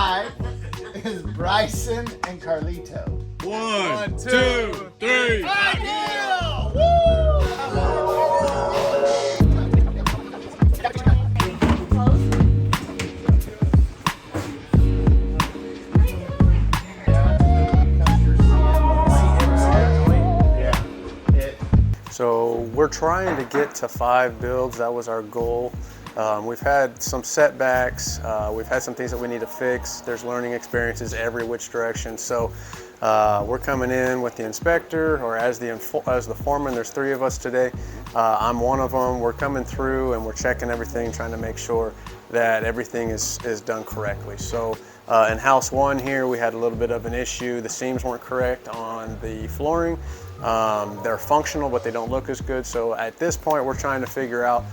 5 is Bryson and Carlito. 1, 2, 3. So we're trying to get to 5 builds. That was our goal. We've had some setbacks. We've had some things that we need to fix. There's learning experiences every which direction. So we're coming in with the inspector, or as the foreman. There's 3 of us today. I'm one of them. We're coming through and we're checking everything, trying to make sure that everything is done correctly. So in house 1 here, we had a little bit of an issue. The seams weren't correct on the flooring. They're functional, but they don't look as good. So at this point, we're trying to figure out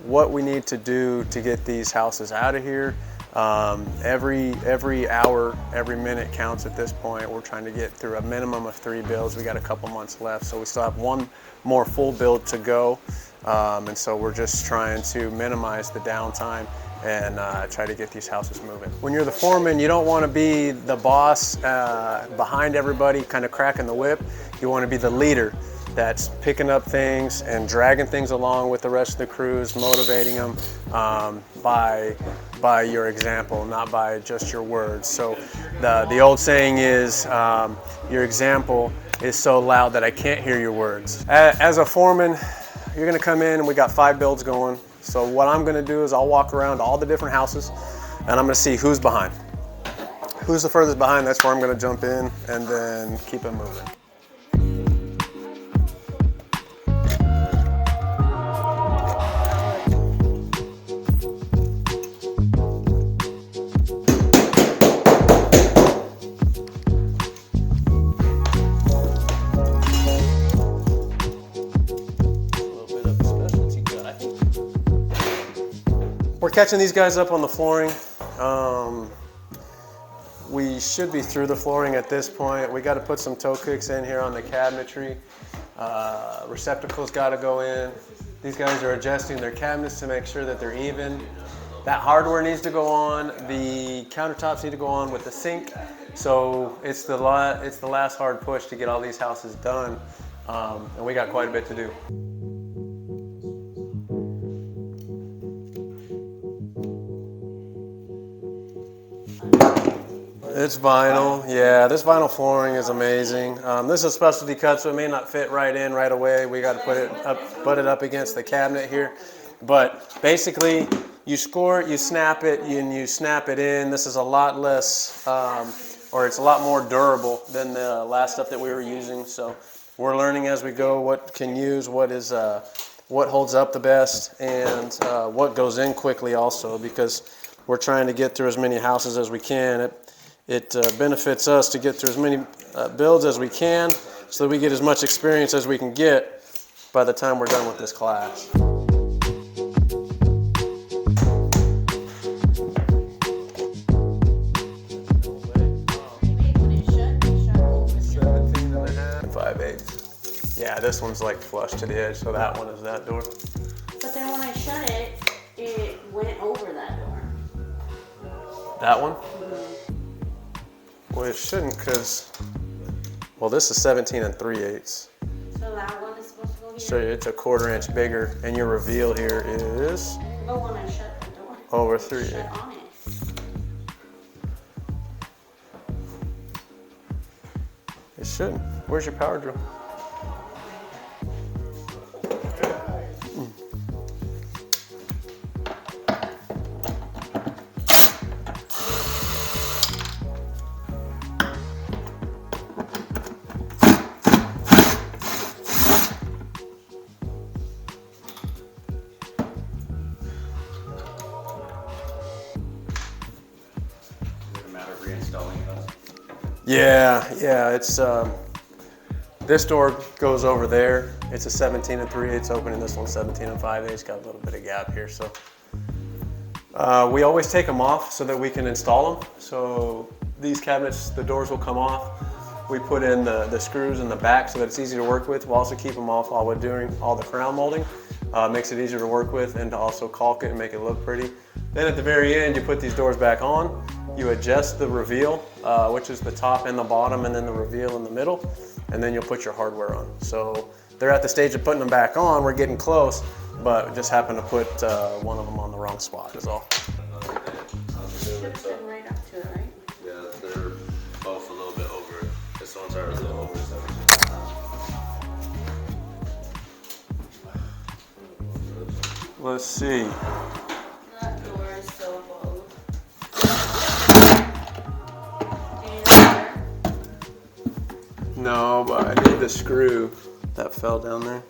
what we need to do to get these houses out of here. Every hour, every minute counts at this point. We're trying to get through a minimum of 3 builds. We got a couple months left, so we still have 1 more full build to go. And so we're just trying to minimize the downtime and try to get these houses moving. When you're the foreman, you don't want to be the boss behind everybody, kind of cracking the whip. You want to be the leader that's picking up things and dragging things along with the rest of the crews, motivating them by your example, not by just your words. So the old saying is, your example is so loud that I can't hear your words. As a foreman, you're gonna come in and we got 5 builds going. So what I'm gonna do is I'll walk around all the different houses and I'm gonna see who's behind. Who's the furthest behind, that's where I'm gonna jump in and then keep it moving. We're catching these guys up on the flooring. We should be through the flooring at this point. We got to put some toe kicks in here on the cabinetry. Receptacles got to go in. These guys are adjusting their cabinets to make sure that they're even. That hardware needs to go on. The countertops need to go on with the sink. So it's the last hard push to get all these houses done. And we got quite a bit to do. It's vinyl, yeah, this vinyl flooring is amazing. This is specialty cut, so it may not fit right in right away. We got to put it up against the cabinet here. But basically, you score it, you snap it, and you snap it in. This is a lot less, or it's a lot more durable than the last stuff that we were using. So we're learning as we go what can use, what holds up the best, and what goes in quickly also, because we're trying to get through as many houses as we can. It benefits us to get through as many builds as we can so that we get as much experience as we can get by the time we're done with this class. 5/8. Yeah, this one's like flush to the edge, so that one is that door. But then when I shut it, it went over that door. That one? Well, it shouldn't, because, well, this is 17 3/8. So that one is supposed to go here? So it's a 1/4 inch bigger, and your reveal here is? But when I shut the door, over it 3/8. shut on it. It shouldn't. Where's your power drill? Yeah, it's this door goes over there. It's a 17 3/8 opening. This one's 17 5/8. Got a little bit of gap here, so we always take them off so that we can install them. So these cabinets, the doors will come off. We put in the screws in the back so that it's easy to work with. We'll also keep them off while we're doing all the crown molding. Makes it easier to work with and to also caulk it and make it look pretty. Then at the very end, you put these doors back on. You adjust the reveal, which is the top and the bottom, and then the reveal in the middle, and then you'll put your hardware on. So they're at the stage of putting them back on. We're getting close, but just happened to put one of them on the wrong spot is all. Should have been right up to it, right? Yeah, they're both a little bit over. This one's already a little over 70. Let's see. That door is so closed. Do you need a ladder? No, but I did the screw that fell down there.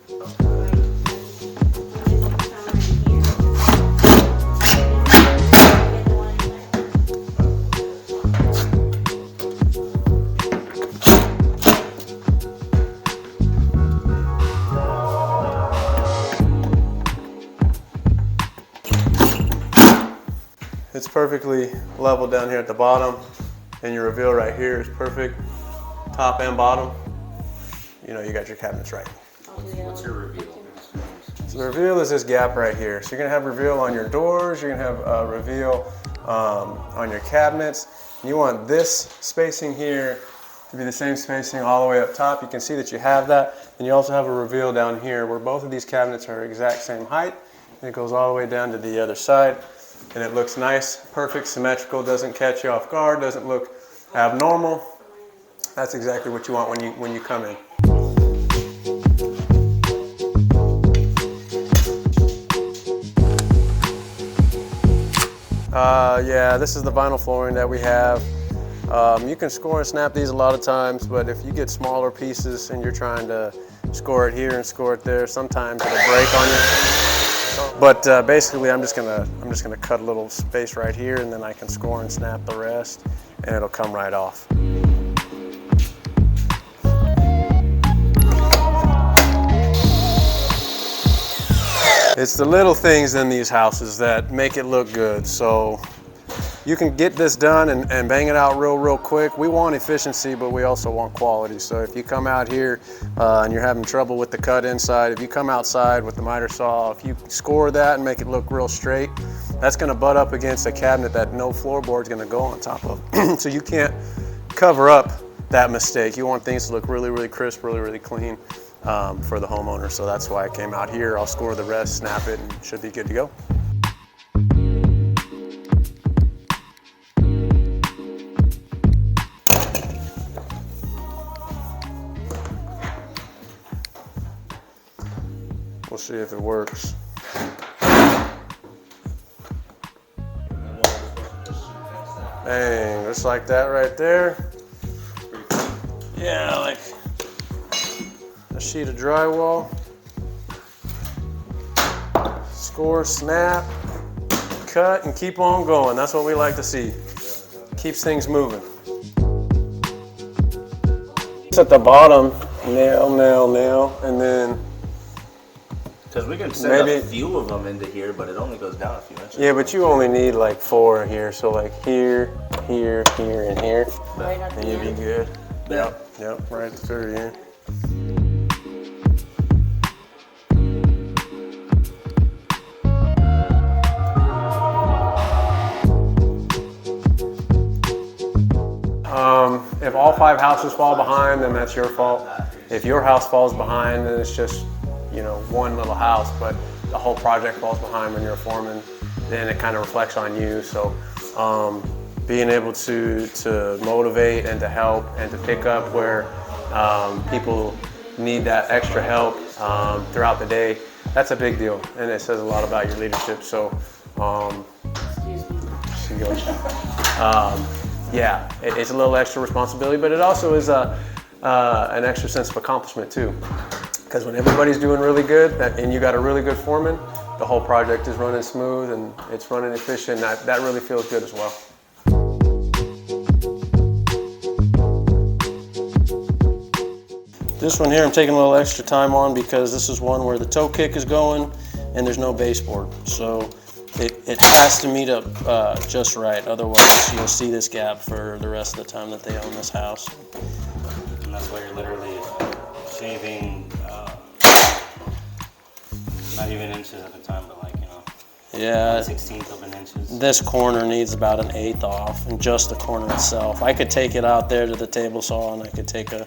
It's perfectly level down here at the bottom, and your reveal right here is perfect, top and bottom. You know, you got your cabinets right. What's your reveal? So the reveal is this gap right here. So you're gonna have reveal on your doors, you're gonna have reveal on your cabinets. And you want this spacing here to be the same spacing all the way up top. You can see that you have that. And you also have a reveal down here where both of these cabinets are exact same height. And it goes all the way down to the other side. And it looks nice, perfect, symmetrical, doesn't catch you off guard, doesn't look abnormal. That's exactly what you want when you come in. Yeah, this is the vinyl flooring that we have. You can score and snap these a lot of times, but if you get smaller pieces and you're trying to score it here and score it there, sometimes it'll break on you. But basically, I'm just gonna cut a little space right here, and then I can score and snap the rest, and it'll come right off. It's the little things in these houses that make it look good. So you can get this done and bang it out real quick. We want efficiency, but we also want quality. So if you come out here and you're having trouble with the cut inside, if you come outside with the miter saw, if you score that and make it look real straight, that's gonna butt up against a cabinet that no floorboard's gonna go on top of. So you can't cover up that mistake. You want things to look really crisp, really clean for the homeowner. So that's why I came out here. I'll score the rest, snap it, and should be good to go. We'll see if it works. Bang, just like that right there. Yeah, like a sheet of drywall. Score, snap, cut, and keep on going. That's what we like to see. Keeps things moving. It's at the bottom, nail, and then because we can send a few of them into here, but it only goes down a few inches. Yeah, but you only need like 4 here. So like here, and here. Right at And the you'd be end. good. Yeah. Yep, right at the very end. If all 5 houses fall behind, then that's your fault. If your house falls behind, then it's just, you know, one little house, but the whole project falls behind when you're a foreman, then it kind of reflects on you. So being able to motivate and to help and to pick up where people need that extra help throughout the day, that's a big deal. And it says a lot about your leadership. So she goes, yeah, it's a little extra responsibility, but it also is an extra sense of accomplishment too. Because when everybody's doing really good and you got a really good foreman, the whole project is running smooth and it's running efficient. That really feels good as well. This one here I'm taking a little extra time on because this is one where the toe kick is going and there's no baseboard. So it has to meet up just right. Otherwise you'll see this gap for the rest of the time that they own this house. And that's why you're literally shaving Not even inches at a time, but like, you know, Yeah, 1/16 of an inches. this corner needs about an 1/8 off, and just the corner itself. I could take it out there to the table saw, and I could take an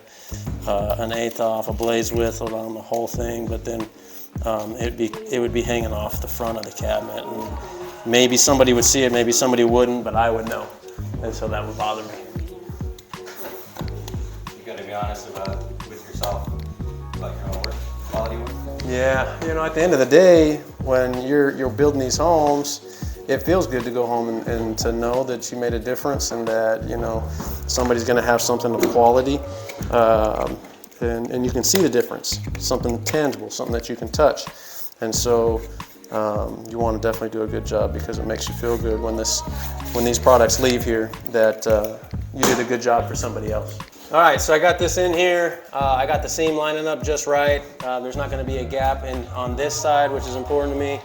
1/8 off, a blaze width on the whole thing, but then it would be hanging off the front of the cabinet, and maybe somebody would see it, maybe somebody wouldn't, but I would know, and so that would bother me. You gotta be honest with yourself about your own work, quality work. Yeah, you know, at the end of the day, when you're building these homes, it feels good to go home and to know that you made a difference and that, you know, somebody's gonna have something of quality, and you can see the difference, something tangible, something that you can touch. And so you want to definitely do a good job, because it makes you feel good when these products leave here that you did a good job for somebody else. All right, so I got this in here. I got the seam lining up just right. There's not going to be a gap on this side, which is important to me.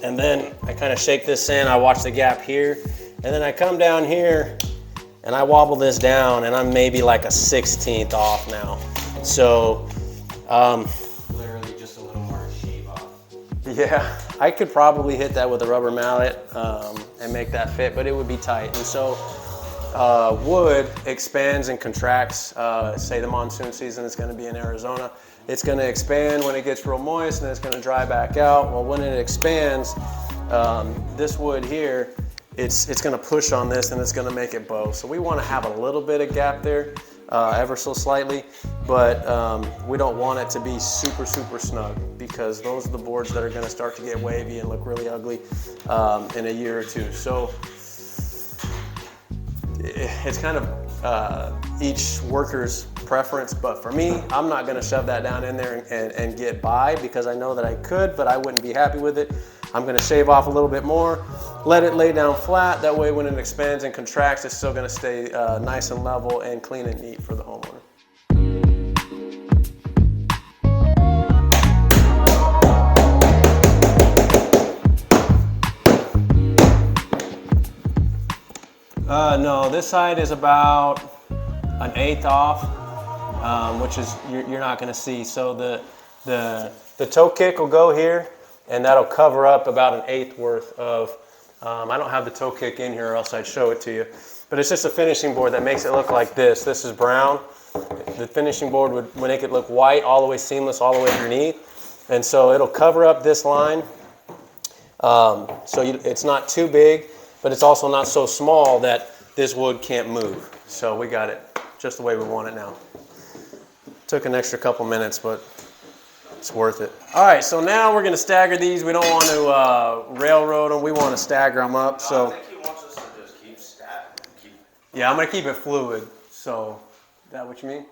And then I kind of shake this in. I watch the gap here, and then I come down here and I wobble this down, and I'm maybe like a 1/16 off now. So Literally just a little more shave off. yeah, I could probably hit that with a rubber mallet and make that fit, but it would be tight. And so wood expands and contracts. Say the monsoon season is going to be in Arizona. It's going to expand when it gets real moist, and it's going to dry back out. Well, when it expands, this wood here, it's going to push on this, and it's going to make it bow. So we want to have a little bit of gap there, ever so slightly, but we don't want it to be super, super snug, because those are the boards that are going to start to get wavy and look really ugly in a year or two. So it's kind of each worker's preference, but for me, I'm not going to shove that down in there and get by, because I know that I could, but I wouldn't be happy with it. I'm going to shave off a little bit more, let it lay down flat. That way when it expands and contracts, it's still going to stay nice and level and clean and neat for the homeowner. No, this side is about an 1/8 off, which is you're not going to see. So the toe kick will go here, and that'll cover up about an 1/8 worth of. I don't have the toe kick in here, or else I'd show it to you. But it's just a finishing board that makes it look like this. This is brown. The finishing board would make it look white, all the way seamless, all the way underneath, and so it'll cover up this line. It's not too big, but it's also not so small that this wood can't move. So we got it just the way we want it now. Took an extra couple minutes, but it's worth it. All right, so now we're gonna stagger these. We don't want to railroad them. We want to stagger them up. I So think he wants us to just keep yeah, I'm gonna keep it fluid. So, is that what you mean?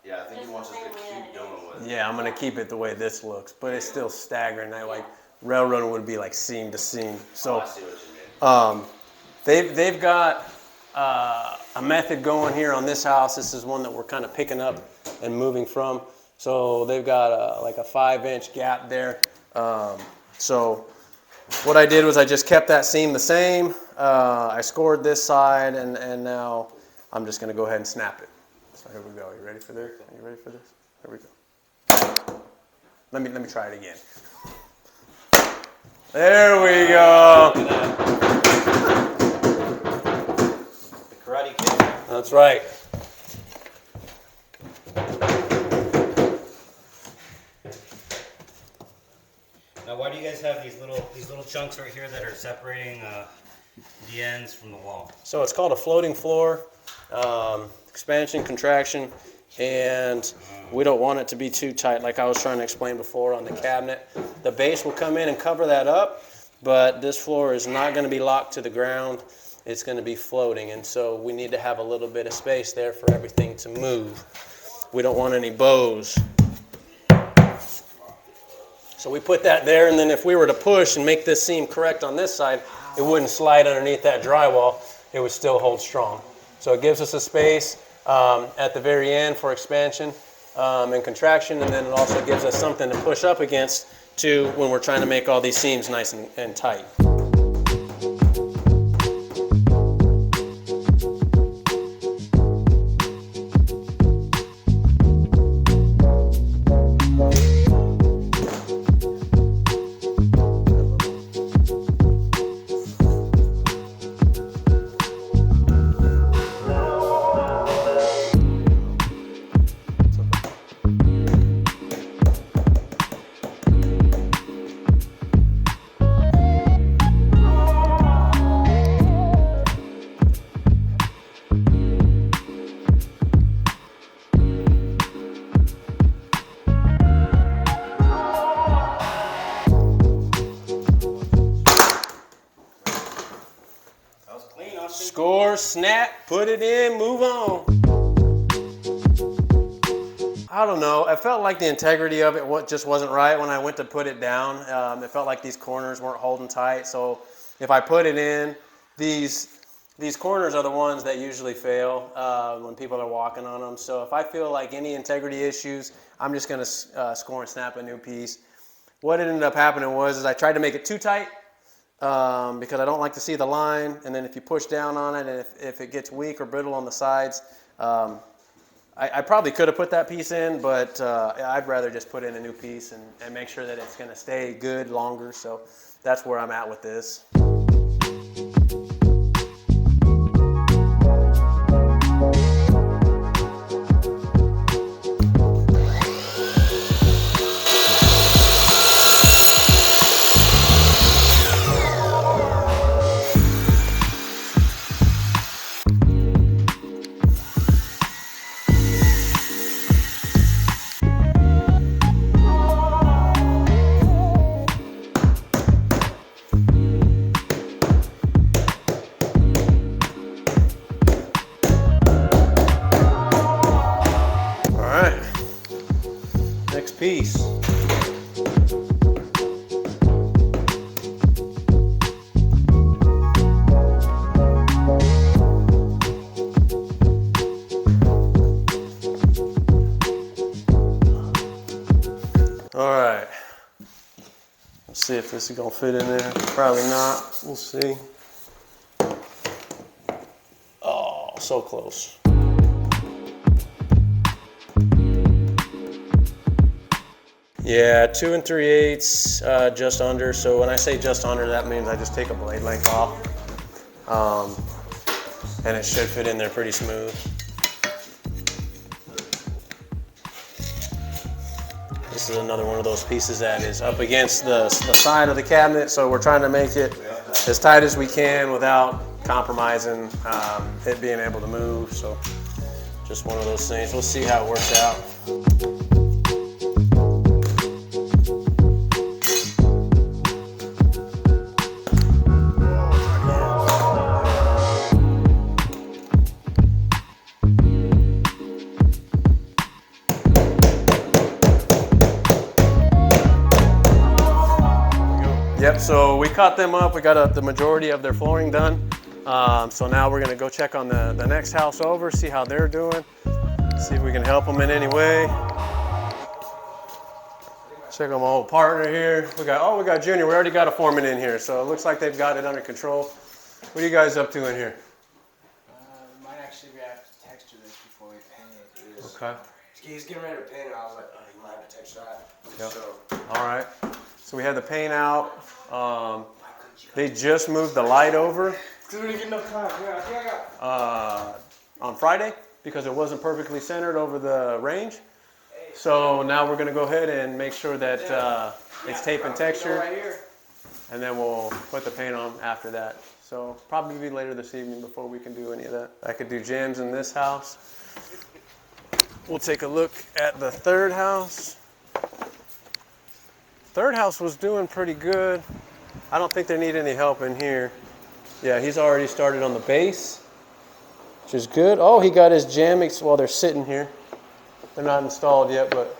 Yeah, I think he wants us to keep doing with it. Yeah, I'm gonna keep it the way this looks, but it's still staggering. Like railroading would be like seam to seam. So I see what you mean. they've got a method going here on this house. This is one that we're kind of picking up and moving from. So they've got like a 5-inch gap there. So what I did was I just kept that seam the same. I scored this side, and now I'm just gonna go ahead and snap it. So here we go. You ready for this? Are you ready for this? Here we go. Let me try it again. There we go. Look at that. The Karate Kid. That's right. Now, why do you guys have these little chunks right here that are separating the ends from the wall? So it's called a floating floor, expansion, contraction, and we don't want it to be too tight, like I was trying to explain before on the cabinet. The base will come in and cover that up, but this floor is not going to be locked to the ground. It's going to be floating, and so we need to have a little bit of space there for everything to move. We don't want any bows. So we put that there, and then if we were to push and make this seam correct on this side, it wouldn't slide underneath that drywall. It would still hold strong. So it gives us a space at the very end for expansion and contraction, and then it also gives us something to push up against too when we're trying to make all these seams nice and tight. Score, snap, put it in, move on. I don't know. I felt like the integrity of it just wasn't right when I went to put it down. It felt like these corners weren't holding tight. So if I put it in, these corners are the ones that usually fail when people are walking on them. So if I feel like any integrity issues, I'm just going to score and snap a new piece. What ended up happening was I tried to make it too tight because I don't like to see the line. And then if you push down on it, and if it gets weak or brittle on the sides, I probably could have put that piece in, but I'd rather just put in a new piece and make sure that it's going to stay good longer. So that's where I'm at with this. Piece. All right. Let's see if this is gonna fit in there. Probably not. We'll see. Oh, so close. Yeah, 2 3/8, just under. So when I say just under, that means I just take a blade length off. And it should fit in there pretty smooth. This is another one of those pieces that is up against the side of the cabinet. So we're trying to make it as tight as we can without compromising it being able to move. So just one of those things. We'll see how it works out. Yep, so we cut them up. We got the majority of their flooring done. So now we're gonna go check on the next house over, see how they're doing, see if we can help them in any way. Check on my old partner here. We got Junior. We already got a foreman in here, so it looks like they've got it under control. What are you guys up to in here? Might actually we have to texture this before we paint it. Okay. He's getting ready to paint it. I was like, oh, you might have to texture that. Yep. So. All right. So we had the paint out. They just moved the light over on Friday because it wasn't perfectly centered over the range. So now we're going to go ahead and make sure that it's tape and texture, and then we'll put the paint on after that. So probably be later this evening before we can do any of that. I could do jams in this house. We'll take a look at the third house. Third house was doing pretty good. I don't think they need any help in here. Yeah, he's already started on the base, which is good. Oh, he got his jam while they're sitting here. They're not installed yet, but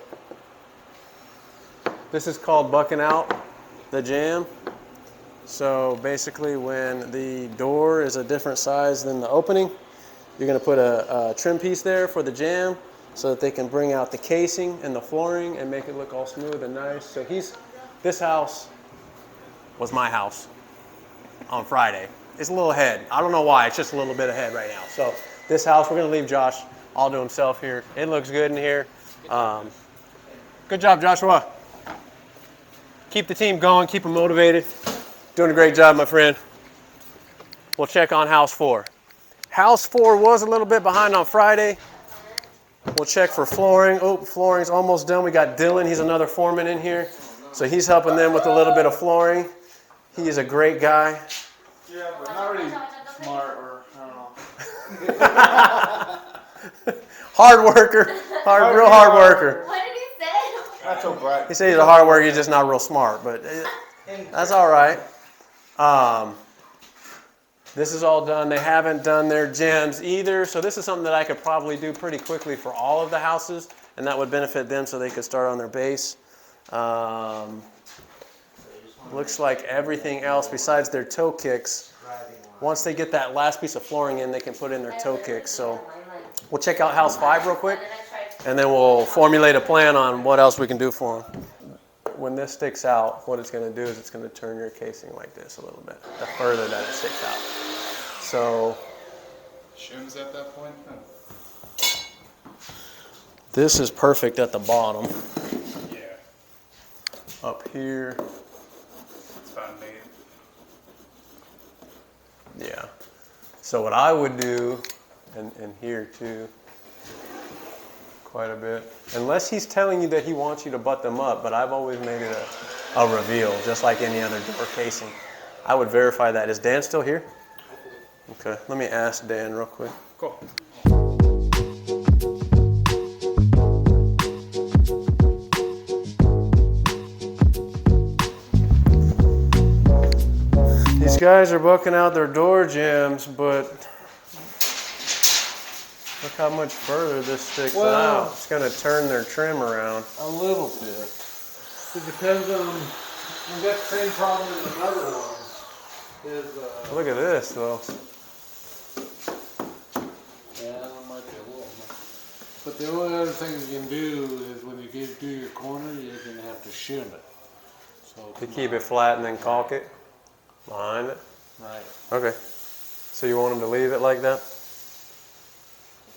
this is called bucking out the jam. So basically when the door is a different size than the opening, you're gonna put a trim piece there for the jam so that they can bring out the casing and the flooring and make it look all smooth and nice. So this house was my house on Friday. It's a little ahead. I don't know why, it's just a little bit ahead right now. So this house, we're gonna leave Josh all to himself here. It looks good in here. Good job, Joshua. Keep the team going, keep them motivated. Doing a great job, my friend. We'll check on house 4. House 4 was a little bit behind on Friday. We'll check for flooring. Oh, flooring's almost done. We got Dylan, he's another foreman in here. So he's helping them with a little bit of flooring. He is a great guy. Yeah, but not really smart or, I don't know. Hard worker, real hard worker. What did he say? Not so bright. He said he's a hard worker, he's just not real smart, but that's all right. This is all done. They haven't done their gems either. So this is something that I could probably do pretty quickly for all of the houses, and that would benefit them so they could start on their base. Looks like everything else besides their toe kicks, once they get that last piece of flooring in, they can put in their toe kicks. So we'll check out house 5 real quick, and then we'll formulate a plan on what else we can do for them. When this sticks out, what it's going to do is it's going to turn your casing like this a little bit, the further that it sticks out. So Shims at that point? this is perfect at the bottom. Yeah. Up here, It's about made. yeah. So what I would do, and here too, quite a bit, unless he's telling you that he wants you to butt them up, but I've always made it a reveal, just like any other door casing. I would verify that. Is Dan still here? Okay, let me ask Dan real quick. Cool. These guys are bucking out their door jambs, but look how much further this sticks Well- out. It's gonna turn their trim around. A little bit. It depends on, I've got the same problem in another one. Is, Look at this though. yeah, that might be a little much. But the only other thing you can do is when you do your corner, you're gonna have to shim it. So To keep it flat and then caulk it behind it. right. Okay. So you want them to leave it like that?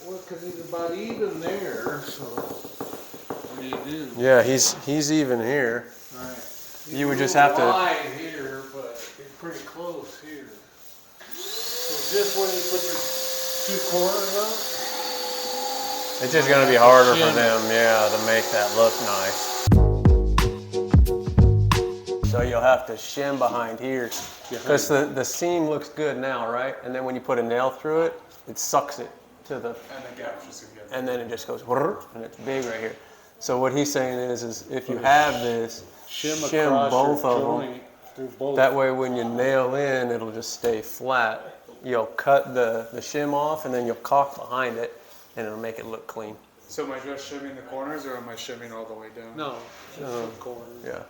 Well, because he's about even there, so what do you do? Yeah, he's even here. Right. You would just have to. Wide here, but it's pretty close here. So just when you put your 2 corners up. It's just gonna be harder for them, yeah, to make that look nice. So you'll have to shim behind here, because the seam looks good now, right? And then when you put a nail through it, it sucks it to the, And the gap just again. and then it just goes, and it's big right here. So what he's saying is if you have this, Shim shim across both your of them. joint through both. That way when you nail in, it'll just stay flat. You'll cut the shim off and then you'll caulk behind it and it'll make it look clean. So am I just shimming the corners or am I shimming all the way down? No, just some corners. Yeah.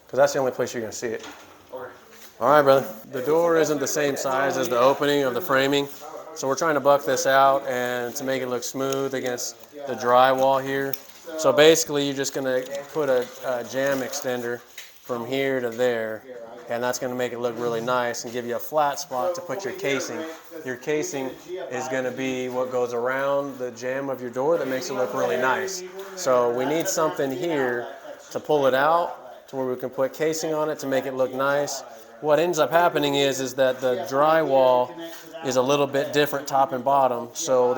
Because that's the only place you're gonna see it. Okay. All right, brother. The door isn't the same size as the opening of the framing. So we're trying to buck this out and to make it look smooth against the drywall here. So basically you're just gonna put a jam extender from here to there, and that's gonna make it look really nice and give you a flat spot to put your casing. Your casing is gonna be what goes around the jamb of your door that makes it look really nice. So we need something here to pull it out to where we can put casing on it to make it look nice. What ends up happening is that the drywall is a little bit different top and bottom, so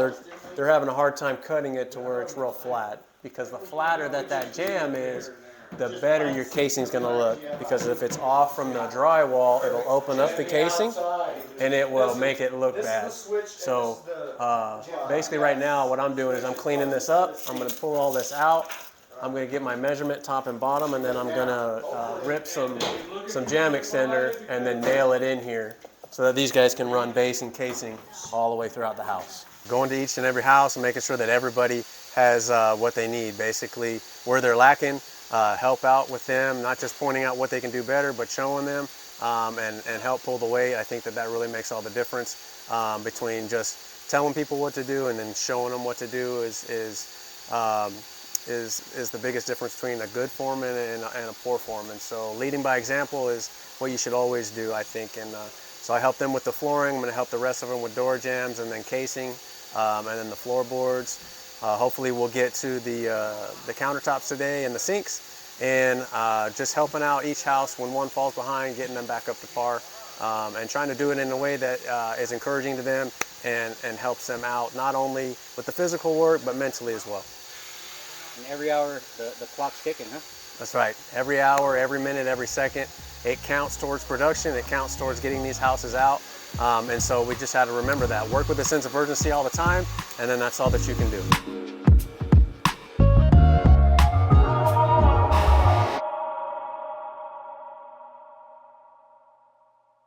they're having a hard time cutting it to where it's real flat. Because the flatter that jam is, the better your casing's gonna look. Because if it's off from the drywall, it'll open up the casing and it will make it look bad. So basically right now what I'm doing is I'm cleaning this up. I'm gonna pull all this out. I'm gonna get my measurement top and bottom, and then I'm gonna rip some jam extender and then nail it in here so that these guys can run base and casing all the way throughout the house. Going to each and every house and making sure that everybody has what they need. Basically, where they're lacking, help out with them, not just pointing out what they can do better, but showing them and help pull the weight. I think that really makes all the difference between just telling people what to do and then showing them what to do is the biggest difference between a good foreman and a poor foreman. So leading by example is what you should always do, I think. And so I help them with the flooring. I'm going to help the rest of them with door jambs and then casing and then the floorboards. Hopefully we'll get to the countertops today and the sinks, and just helping out each house when one falls behind, getting them back up to par, and trying to do it in a way that is encouraging to them and helps them out not only with the physical work but mentally as well. And every hour the clock's ticking, huh? That's right. Every hour, every minute, every second, it counts towards production. It counts towards getting these houses out. And so we just had to remember that. Work with a sense of urgency all the time, and then that's all that you can do.